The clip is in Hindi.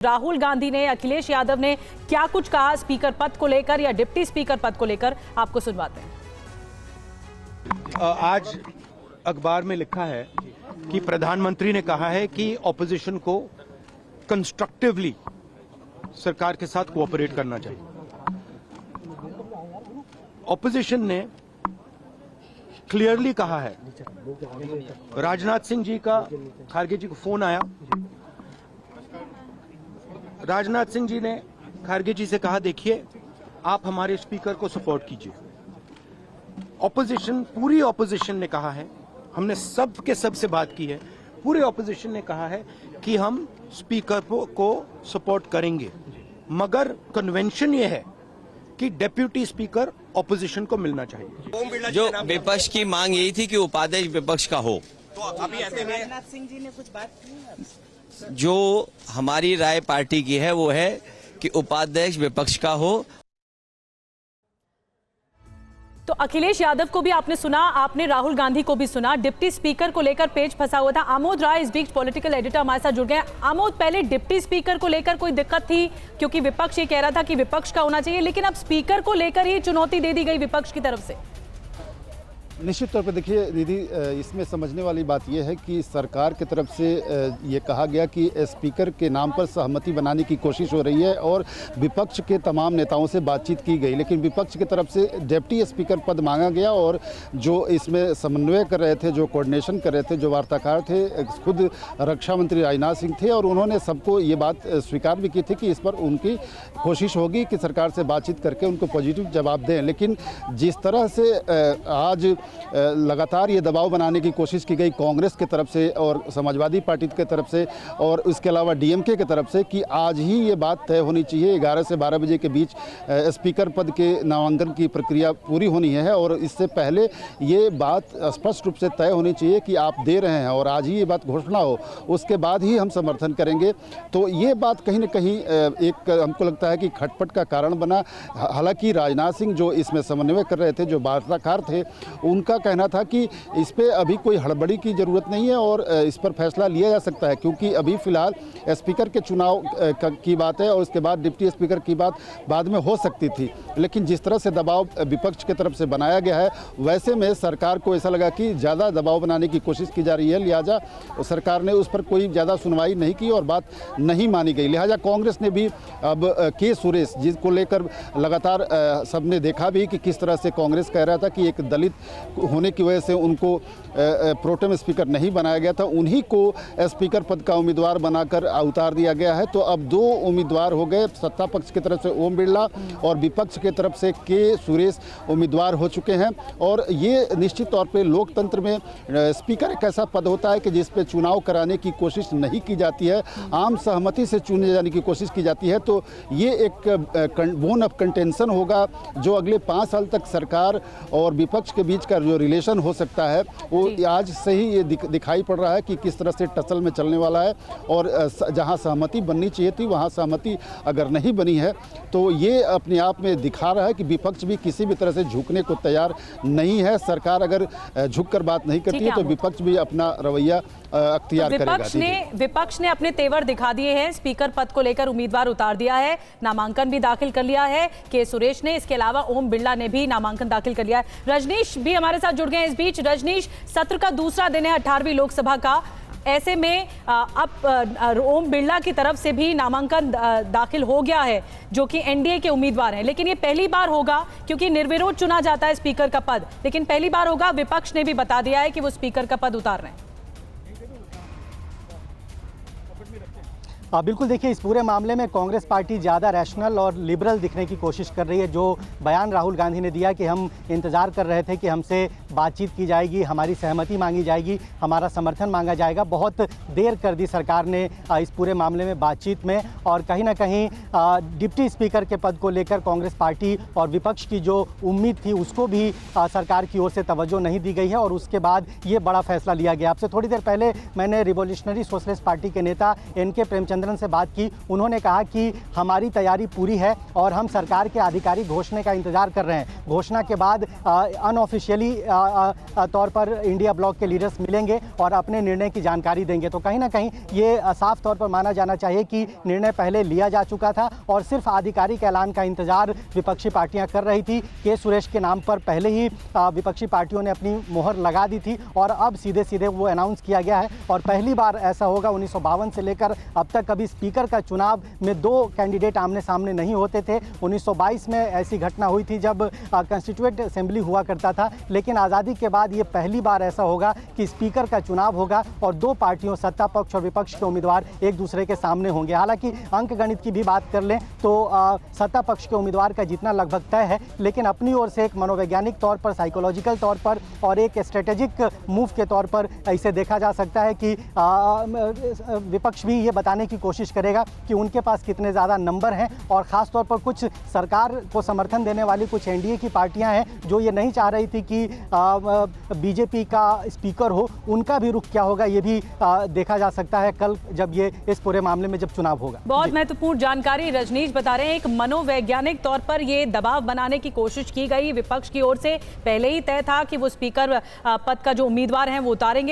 राहुल गांधी ने, अखिलेश यादव ने क्या कुछ कहा स्पीकर पद को लेकर या डिप्टी स्पीकर पद को लेकर, आपको सुनवाते हैं। आज अखबार में लिखा है कि प्रधानमंत्री ने कहा है कि ऑपोजिशन को कंस्ट्रक्टिवली सरकार के साथ कोऑपरेट करना चाहिए। ऑपोजिशन ने क्लियरली कहा है, राजनाथ सिंह जी का खारगे जी को फोन आया, राजनाथ सिंह जी ने खारगे जी से कहा देखिए आप हमारे स्पीकर को सपोर्ट कीजिए। ऑपोजिशन, पूरी ऑपोजिशन ने कहा है, हमने सब के सब से बात की है, पूरी ऑपोजिशन ने कहा है कि हम स्पीकर को सपोर्ट करेंगे, मगर कन्वेंशन ये है कि डेप्यूटी स्पीकर ऑपोजिशन को मिलना चाहिए। जो विपक्ष की मांग यही थी कि उपाध्यक्ष विपक्ष का हो, तो अभी ऐसे में राजनाथ सिंह जी ने कुछ बात की है। जो हमारी राय पार्टी की है वो है कि उपाध्यक्ष विपक्ष का हो। तो अखिलेश यादव को भी आपने सुना, आपने राहुल गांधी को भी सुना, डिप्टी स्पीकर को लेकर पेच फंसा हुआ था। आमोद राय इस बीच पॉलिटिकल एडिटर हमारे साथ जुड़ गए। आमोद, पहले डिप्टी स्पीकर को लेकर कोई दिक्कत थी क्योंकि विपक्ष ये कह रहा था कि विपक्ष का होना चाहिए, लेकिन अब स्पीकर को लेकर ही चुनौती दे दी गई विपक्ष की तरफ से। निश्चित तौर पर देखिए दीदी, इसमें समझने वाली बात यह है कि सरकार की तरफ से ये कहा गया कि स्पीकर के नाम पर सहमति बनाने की कोशिश हो रही है और विपक्ष के तमाम नेताओं से बातचीत की गई, लेकिन विपक्ष की तरफ से डिप्टी स्पीकर पद मांगा गया और जो इसमें समन्वय कर रहे थे, जो कोऑर्डिनेशन कर रहे थे, जो वार्ताकार थे, खुद रक्षा मंत्री राजनाथ सिंह थे और उन्होंने सबको ये बात स्वीकार भी की थी कि इस पर उनकी कोशिश होगी कि सरकार से बातचीत करके उनको पॉजिटिव जवाब दें। लेकिन जिस तरह से आज लगातार ये दबाव बनाने की कोशिश की गई कांग्रेस की तरफ से और समाजवादी पार्टी की तरफ से और इसके अलावा डीएमके की तरफ से कि आज ही ये बात तय होनी चाहिए, 11 से 12 बजे के बीच स्पीकर पद के नामांकन की प्रक्रिया पूरी होनी है और इससे पहले ये बात स्पष्ट रूप से तय होनी चाहिए कि आप दे रहे हैं और आज ही ये बात घोषणा हो, उसके बाद ही हम समर्थन करेंगे। तो ये बात कहीं न कहीं एक हमको लगता है कि खटपट का कारण बना। हालांकि राजनाथ सिंह जो इसमें समन्वय कर रहे थे, जो वार्ताकार थे, उनका कहना था कि इस पे अभी कोई हड़बड़ी की ज़रूरत नहीं है और इस पर फैसला लिया जा सकता है क्योंकि अभी फ़िलहाल स्पीकर के चुनाव की बात है और उसके बाद डिप्टी स्पीकर की बात बाद में हो सकती थी। लेकिन जिस तरह से दबाव विपक्ष की तरफ से बनाया गया है, वैसे में सरकार को ऐसा लगा कि ज़्यादा दबाव बनाने की कोशिश की जा रही है, लिहाजा सरकार ने उस पर कोई ज़्यादा सुनवाई नहीं की और बात नहीं मानी गई। लिहाजा कांग्रेस ने भी अब के सुरेश जिसको लेकर लगातार सबने देखा भी कि किस तरह से कांग्रेस कह रहा था कि एक दलित होने की वजह से उनको प्रोटेम स्पीकर नहीं बनाया गया था, उन्हीं को स्पीकर पद का उम्मीदवार बनाकर उतार दिया गया है। तो अब दो उम्मीदवार हो गए, सत्ता पक्ष की तरफ से ओम बिरला और विपक्ष की तरफ से के सुरेश उम्मीदवार हो चुके हैं। और ये निश्चित तौर पे लोकतंत्र में स्पीकर एक ऐसा पद होता है कि जिस पे चुनाव कराने की कोशिश नहीं की जाती है, आम सहमति से चुने जाने की कोशिश की जाती है। तो ये एक बोन ऑफ कंटेंशन होगा जो अगले 5 साल तक सरकार और विपक्ष के बीच का जो रिलेशन हो सकता है वो आज से ही ये दिखाई पड़ रहा है कि किस तरह से टसल में चलने वाला है। और जहां सहमति बननी चाहिए थी वहां सहमति अगर नहीं बनी है तो ये अपने आप में दिखा रहा है कि विपक्ष भी किसी भी तरह से झुकने को तैयार नहीं है। सरकार अगर झुककर बात नहीं करती है तो विपक्ष भी अपना रवैया अख्तियार करेगा। विपक्ष ने अपने तेवर दिखा दिए हैं, स्पीकर पद को लेकर उम्मीदवार उतार दिया है, नामांकन भी दाखिल कर लिया है के सुरेश ने, इसके अलावा ओम बिरला ने भी नामांकन दाखिल कर लिया है। रजनीश भी हमारे साथ जुड़ गए हैं इस बीच। रजनीश, सत्र का दूसरा दिन है 18वीं लोकसभा का, ऐसे में अब ओम बिरला की तरफ से भी नामांकन दाखिल हो गया है जो कि एनडीए के उम्मीदवार हैं, लेकिन ये पहली बार होगा क्योंकि निर्विरोध चुना जाता है स्पीकर का पद, लेकिन पहली बार होगा, विपक्ष ने भी बता दिया है कि वो स्पीकर का पद उतार रहे हैं। बिल्कुल, देखिए इस पूरे मामले में कांग्रेस पार्टी ज़्यादा रैशनल और लिबरल दिखने की कोशिश कर रही है। जो बयान राहुल गांधी ने दिया कि हम इंतज़ार कर रहे थे कि हमसे बातचीत की जाएगी, हमारी सहमति मांगी जाएगी, हमारा समर्थन मांगा जाएगा, बहुत देर कर दी सरकार ने इस पूरे मामले में बातचीत में। और कहीं ना कहीं डिप्टी स्पीकर के पद को लेकर कांग्रेस पार्टी और विपक्ष की जो उम्मीद थी उसको भी सरकार की ओर से तवज्जो नहीं दी गई है और उसके बाद ये बड़ा फैसला लिया गया। आपसे थोड़ी देर पहले मैंने रिवॉल्यूशनरी सोशलिस्ट पार्टी के नेता एनके प्रेमचंद्रन से बात की। उन्होंने कहा कि हमारी तैयारी पूरी है और हम सरकार के आधिकारिक घोषणा का इंतजार कर रहे हैं। घोषणा के बाद अनऑफिशियली तौर पर इंडिया ब्लॉक के लीडर्स मिलेंगे और अपने निर्णय की जानकारी देंगे। तो कहीं ना कहीं ये साफ तौर पर माना जाना चाहिए कि निर्णय पहले लिया जा चुका था और सिर्फ आधिकारिक ऐलान का इंतजार विपक्षी पार्टियां कर रही थी। के सुरेश के नाम पर पहले ही विपक्षी पार्टियों ने अपनी मोहर लगा दी थी और अब सीधे सीधे वो अनाउंस किया गया है और पहली बार ऐसा होगा 1952 से लेकर अब तक कभी स्पीकर का चुनाव में दो कैंडिडेट आमने सामने नहीं होते थे। 1922 में ऐसी घटना हुई थी जब कंस्टिट्यूएंट असेंबली हुआ करता था, लेकिन आज़ादी के बाद ये पहली बार ऐसा होगा कि स्पीकर का चुनाव होगा और दो पार्टियों सत्ता पक्ष और विपक्ष के उम्मीदवार एक दूसरे के सामने होंगे। हालांकि अंक गणित की भी बात कर लें तो सत्ता पक्ष के उम्मीदवार का जीतना लगभग तय है, लेकिन अपनी ओर से एक मनोवैज्ञानिक तौर पर, साइकोलॉजिकल तौर पर और एक स्ट्रेटेजिक मूव के तौर पर इसे देखा जा सकता है कि विपक्ष भी ये बताने की कोशिश करेगा कि उनके पास कितने ज़्यादा नंबर हैं और ख़ास तौर पर कुछ सरकार को समर्थन देने वाली कुछ एनडीए की पार्टियां हैं जो ये नहीं चाह रही थी कि बीजेपी का स्पीकर हो, उनका भी रुख क्या होगा ये भी देखा जा सकता है कल जब ये इस पूरे मामले में जब चुनाव होगा। बहुत महत्वपूर्ण जानकारी रजनीश बता रहे हैं। एक मनोवैज्ञानिक तौर पर ये दबाव बनाने की कोशिश की गई विपक्ष की ओर से, पहले ही तय था कि वो स्पीकर पद का जो उम्मीदवार हैं वो उतारेंगे।